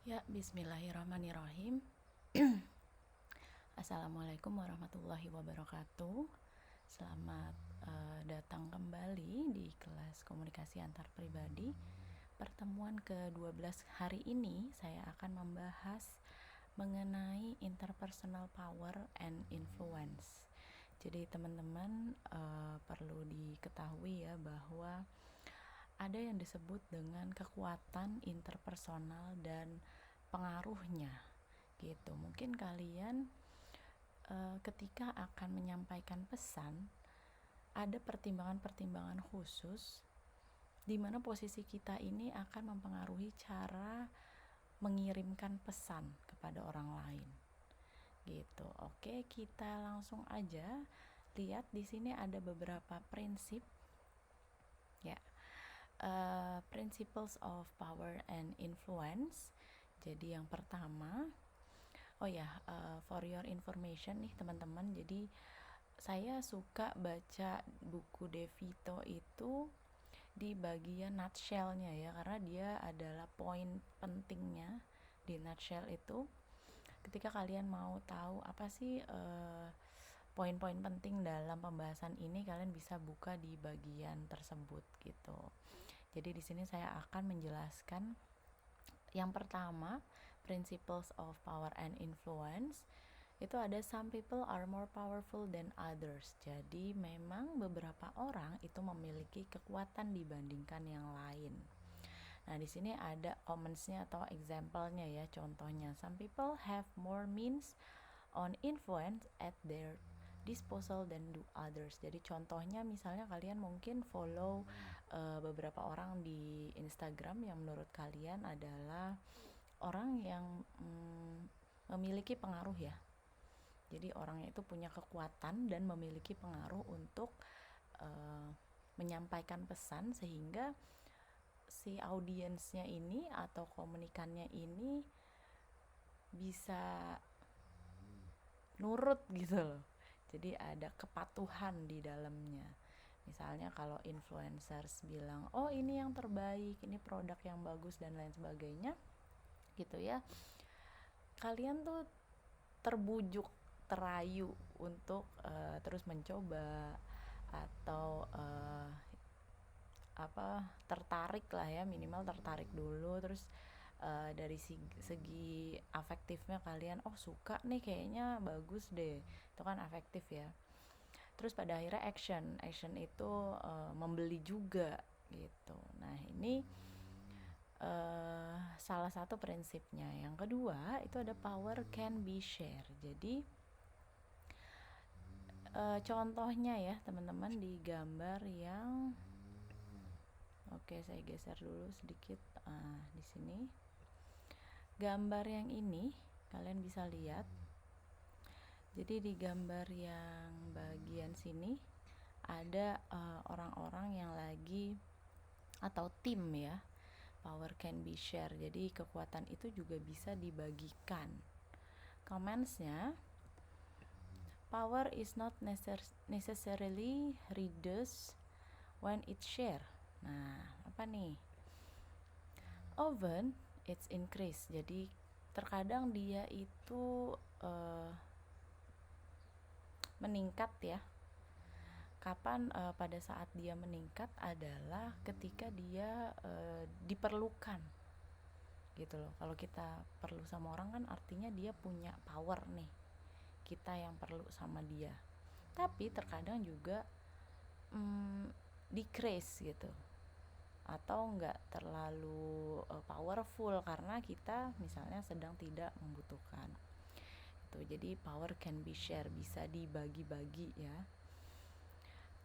Ya, bismillahirrahmanirrahim. Assalamualaikum warahmatullahi wabarakatuh. Selamat datang kembali di kelas komunikasi antar pribadi. Pertemuan ke-12 hari ini saya akan membahas mengenai interpersonal power and influence. Jadi teman-teman perlu diketahui ya bahwa ada yang disebut dengan kekuatan interpersonal dan pengaruhnya gitu. Mungkin kalian ketika akan menyampaikan pesan ada pertimbangan-pertimbangan khusus di mana posisi kita ini akan mempengaruhi cara mengirimkan pesan kepada orang lain gitu. Oke, kita langsung aja lihat di sini ada beberapa prinsip ya. Principles of power and influence. Jadi yang pertama, for your information nih teman-teman, jadi saya suka baca buku DeVito itu di bagian nutshell-nya ya, karena dia adalah poin pentingnya di nutshell itu. Ketika kalian mau tahu apa sih poin-poin penting dalam pembahasan ini, kalian bisa buka di bagian tersebut gitu. Jadi di sini saya akan menjelaskan yang pertama, principles of power and influence. Itu ada some people are more powerful than others. Jadi memang beberapa orang itu memiliki kekuatan dibandingkan yang lain. Nah, di sini ada comments-nya atau example-nya ya, contohnya. Some people have more means on influence at their disposal than do others. Jadi contohnya misalnya kalian mungkin follow beberapa orang di Instagram yang menurut kalian adalah orang yang memiliki pengaruh ya. Jadi orangnya itu punya kekuatan dan memiliki pengaruh untuk menyampaikan pesan sehingga si audiensnya ini atau komunikannya ini bisa nurut gitu loh. Jadi ada kepatuhan di dalamnya. Misalnya kalau influencers bilang, oh ini yang terbaik, ini produk yang bagus dan lain sebagainya gitu ya, kalian tuh terbujuk, terayu untuk terus mencoba atau tertarik lah ya, minimal tertarik dulu. Terus dari segi afektifnya kalian suka nih, kayaknya bagus deh, itu kan afektif ya. Terus pada akhirnya action itu membeli juga gitu. Nah ini salah satu prinsipnya. Yang kedua itu ada power can be share. Jadi contohnya ya teman-teman di gambar yang saya geser dulu sedikit. Di sini gambar yang ini kalian bisa lihat. Jadi di gambar yang bagian sini ada orang-orang yang lagi atau tim ya. Power can be share. Jadi kekuatan itu juga bisa dibagikan. Comments-nya, power is not necessarily reduced when it's share. Nah, apa nih? Often it's increase. Jadi terkadang dia itu meningkat ya. Kapan pada saat dia meningkat adalah ketika dia diperlukan gitu loh. Kalau kita perlu sama orang kan artinya dia punya power nih, kita yang perlu sama dia. Tapi terkadang juga decrease gitu, atau enggak terlalu powerful karena kita misalnya sedang tidak membutuhkan itu. Jadi power can be share, bisa dibagi-bagi ya.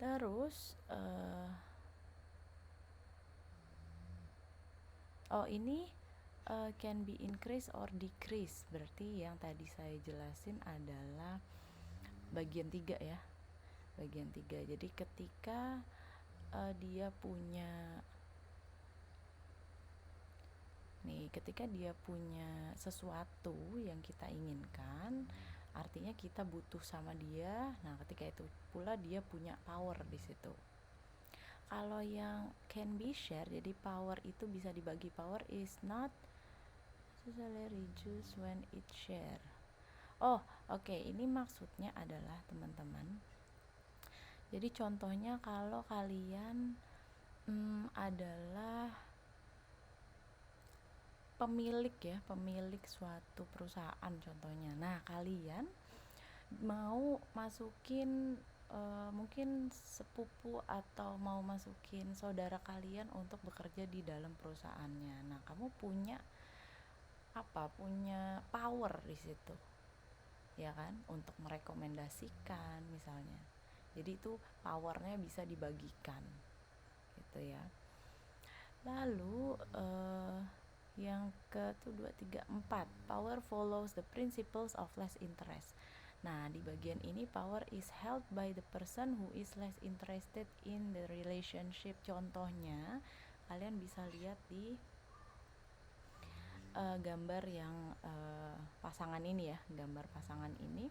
Terus ini can be increase or decrease. Berarti yang tadi saya jelasin adalah bagian 3 ya. Bagian 3. Jadi ketika dia punya sesuatu yang kita inginkan, artinya kita butuh sama dia. Nah, ketika itu pula dia punya power di situ. Kalau yang can be share, jadi power itu bisa dibagi, power is not Usually reduce when it share. Oh, oke, ini maksudnya adalah teman-teman. Jadi contohnya kalau kalian adalah pemilik suatu perusahaan contohnya. Nah, kalian mau masukin mungkin sepupu atau mau masukin saudara kalian untuk bekerja di dalam perusahaannya. Nah, kamu punya power di situ, ya kan, untuk merekomendasikan misalnya. Jadi itu powernya bisa dibagikan, gitu ya. Lalu yang ke-2, 3, 4, power follows the principles of less interest. Nah, di bagian ini power is held by the person who is less interested in the relationship. Contohnya, kalian bisa lihat di gambar yang pasangan ini ya, gambar pasangan ini.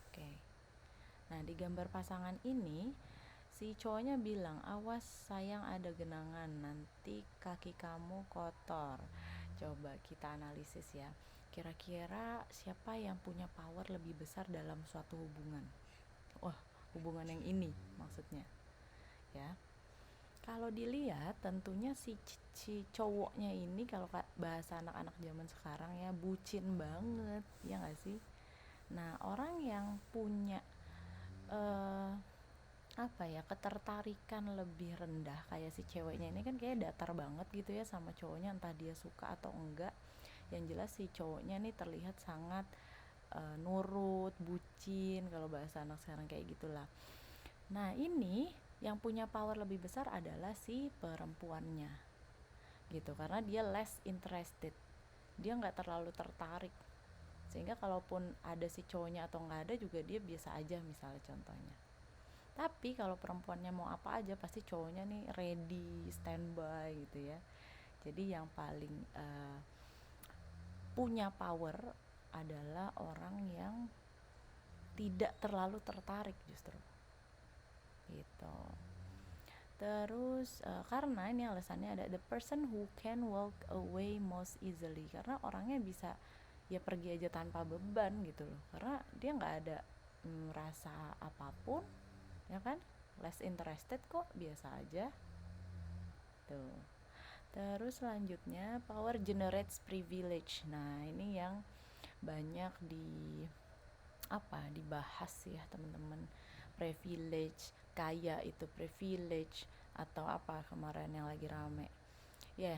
Oke. Nah, di gambar pasangan ini si cowoknya bilang, awas sayang ada genangan, nanti kaki kamu kotor. Coba kita analisis ya. Kira-kira siapa yang punya power lebih besar dalam suatu hubungan? Wah, hubungan yang ini maksudnya. Ya. Kalau dilihat tentunya si cowoknya ini, kalau bahasa anak-anak zaman sekarang ya, bucin banget, ya nggak sih? Nah, orang yang punya ketertarikan lebih rendah kayak si ceweknya ini kan kayak datar banget gitu ya sama cowoknya, entah dia suka atau enggak. Yang jelas si cowoknya nih terlihat sangat nurut, bucin kalau bahasa anak sekarang kayak gitulah. Nah, ini yang punya power lebih besar adalah si perempuannya gitu, karena dia less interested, dia nggak terlalu tertarik, sehingga kalaupun ada si cowoknya atau nggak ada juga dia biasa aja misalnya contohnya. Tapi kalau perempuannya mau apa aja pasti cowoknya nih ready, standby gitu ya. Jadi yang paling punya power adalah orang yang tidak terlalu tertarik justru gitu. Terus karena ini alasannya ada the person who can walk away most easily, karena orangnya bisa ya pergi aja tanpa beban gitu loh, karena dia nggak ada rasa apapun, ya kan, less interested kok, biasa aja tuh. Terus selanjutnya power generates privilege. Nah, ini yang banyak dibahas ya teman-teman. Privilege, kaya itu privilege atau apa kemarin yang lagi rame ya.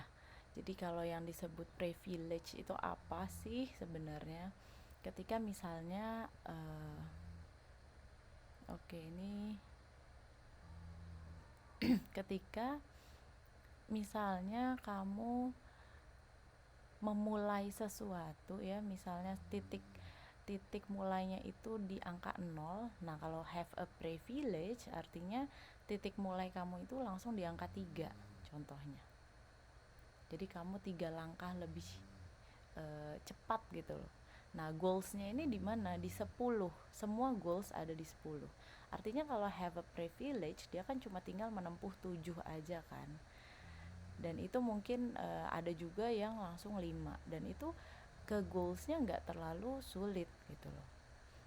Jadi kalau yang disebut privilege itu apa sih sebenarnya? Ketika misalnya ini ketika misalnya kamu memulai sesuatu ya, misalnya titik mulainya itu di angka 0. Nah, kalau have a privilege artinya titik mulai kamu itu langsung di angka 3 contohnya. Jadi kamu 3 langkah lebih cepat gitu loh. Nah, goalsnya ini di mana? Di 10. Semua goals ada di 10. Artinya kalau have a privilege dia kan cuma tinggal menempuh 7 aja kan. Dan itu mungkin ada juga yang langsung 5, dan itu ke goalsnya nggak terlalu sulit gitu loh.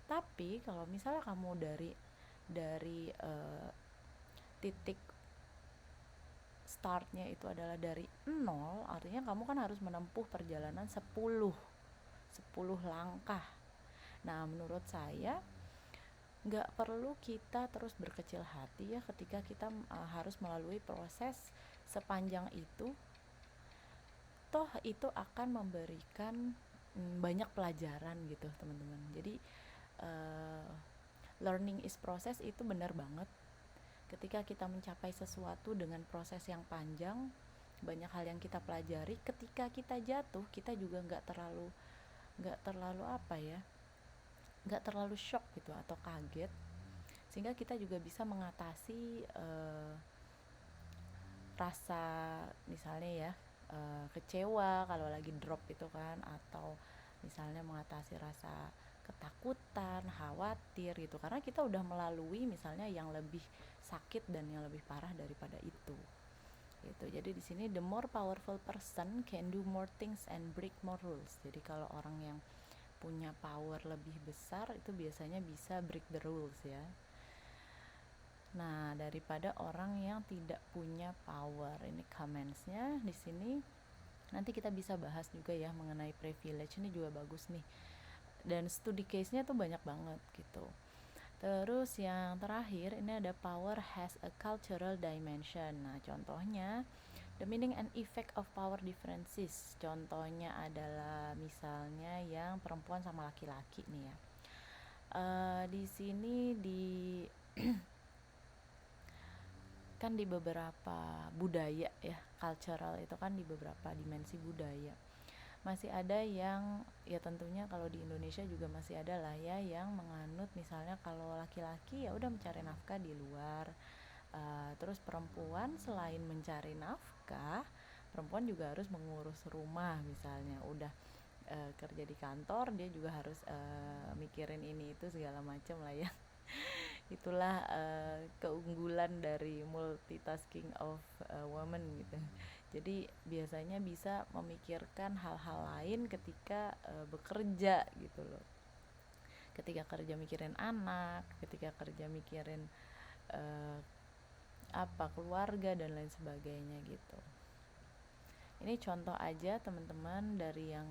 Tapi kalau misalnya kamu dari titik startnya itu adalah dari 0, artinya kamu kan harus menempuh perjalanan 10 langkah. Nah, menurut saya nggak perlu kita terus berkecil hati ya ketika kita harus melalui proses sepanjang itu. Toh itu akan memberikan banyak pelajaran gitu teman-teman. Jadi learning is process itu benar banget. Ketika kita mencapai sesuatu dengan proses yang panjang, banyak hal yang kita pelajari. Ketika kita jatuh, kita juga nggak terlalu nggak terlalu shock gitu atau kaget, sehingga kita juga bisa mengatasi rasa misalnya ya kecewa kalau lagi drop itu kan, atau misalnya mengatasi rasa ketakutan, khawatir gitu, karena kita udah melalui misalnya yang lebih sakit dan yang lebih parah daripada itu gitu. Jadi di sini the more powerful person can do more things and break more rules. Jadi kalau orang yang punya power lebih besar itu biasanya bisa break the rules ya. Nah, daripada orang yang tidak punya power. Ini comments-nya di sini. Nanti kita bisa bahas juga ya mengenai privilege, ini juga bagus nih. Dan studi case-nya tuh banyak banget gitu. Terus yang terakhir ini ada power has a cultural dimension. Nah, contohnya the meaning and effect of power differences. Contohnya adalah misalnya yang perempuan sama laki-laki nih ya. Di sini kan di beberapa budaya ya, cultural itu kan di beberapa dimensi budaya. Masih ada yang ya tentunya kalau di Indonesia juga masih ada lah ya yang menganut misalnya kalau laki-laki ya udah mencari nafkah di luar. Terus perempuan selain mencari nafkah, perempuan juga harus mengurus rumah misalnya. Udah kerja di kantor, dia juga harus mikirin ini itu segala macam lah ya. Itulah keunggulan dari multitasking of woman gitu. Jadi biasanya bisa memikirkan hal-hal lain ketika bekerja gitu loh. Ketika kerja mikirin anak, ketika kerja mikirin uh, keluarga dan lain sebagainya gitu. Ini contoh aja teman-teman dari yang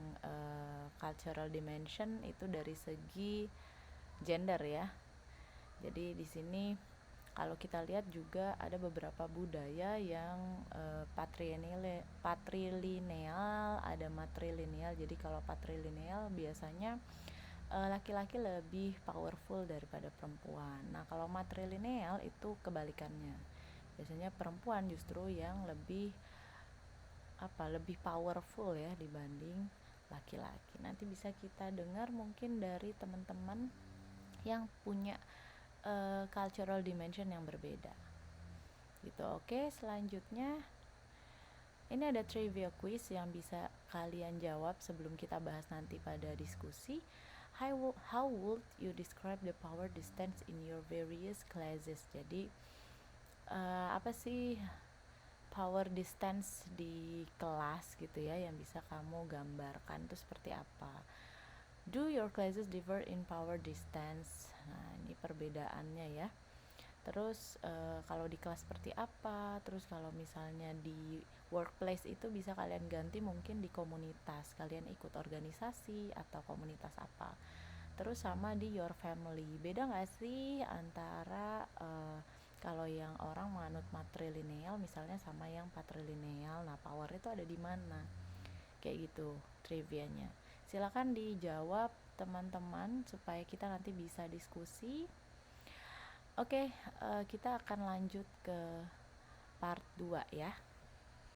cultural dimension itu dari segi gender ya. Jadi di sini kalau kita lihat juga ada beberapa budaya yang patrilineal, ada matrilineal. Jadi kalau patrilineal biasanya laki-laki lebih powerful daripada perempuan. Nah, kalau matrilineal itu kebalikannya. Biasanya perempuan justru yang lebih lebih powerful ya dibanding laki-laki. Nanti bisa kita dengar mungkin dari teman-teman yang punya cultural dimension yang berbeda gitu. Oke, selanjutnya ini ada trivia quiz yang bisa kalian jawab sebelum kita bahas nanti pada diskusi. How would you describe the power distance in your various classes? Jadi apa sih power distance di kelas gitu ya yang bisa kamu gambarkan itu seperti apa? Do your classes differ in power distance? Nah, ini perbedaannya ya. Terus kalau di kelas seperti apa? Terus kalau misalnya di workplace itu bisa kalian ganti mungkin di komunitas. Kalian ikut organisasi atau komunitas apa? Terus sama di your family. Beda gak sih antara kalau yang orang menganut matrilineal misalnya sama yang patrilineal? Nah, power itu ada di mana? Kayak gitu trivianya. Silakan dijawab teman-teman supaya kita nanti bisa diskusi. Oke, kita akan lanjut ke part 2 ya.